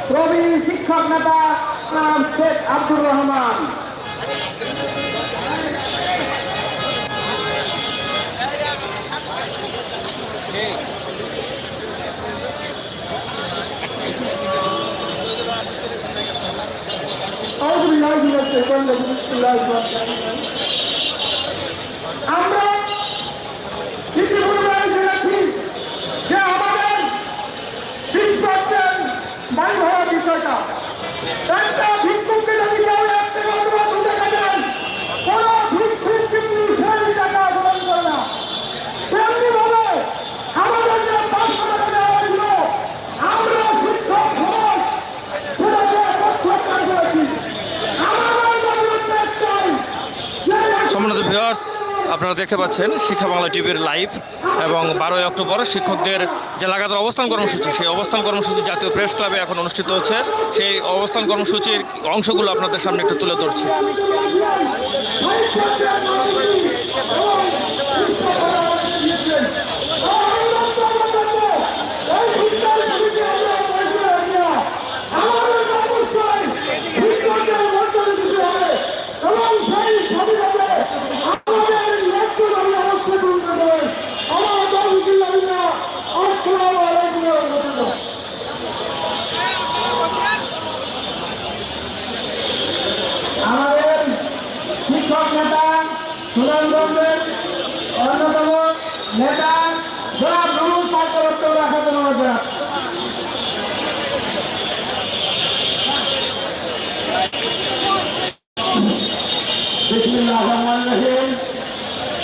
প্রবীণ শিক্ষক নেতা নাম শেখ আব্দুর রহমান। আমরা ইতিপূর্বে জেনেছি যে আমাদের 20% বাড়ি ভাড়া বিষয়টা একটা ভিক্ষুককে যদি কেউ 1 থেকে 2 বছর দেখা যায়, কোনো ভিক্ষুক কিন্তু সেই টাকা গ্রহণ করে না। তেমনি ভাবে আমাদের যে 500 টাকা দেওয়া হয়েছিল, আমরা শিক্ষক সমাজ সেটাকে প্রত্যাখ্যান করেছি। সম্মানিত ভিউয়ার্স, আপনারা দেখতে পাচ্ছেন শিক্ষা বাংলা টিভির লাইভ এবং 12ই অক্টোবর শিক্ষকদের যে লাগাতার অবস্থান কর্মসূচি, সেই অবস্থান কর্মসূচি জাতীয় প্রেস ক্লাবে এখন অনুষ্ঠিত হচ্ছে। সেই অবস্থান কর্মসূচির অংশগুলো আপনাদের সামনে একটু তুলে ধরছি। আমাদের শিক্ষক নেতা সুনামগঞ্জের অন্যতম নেতা জনাব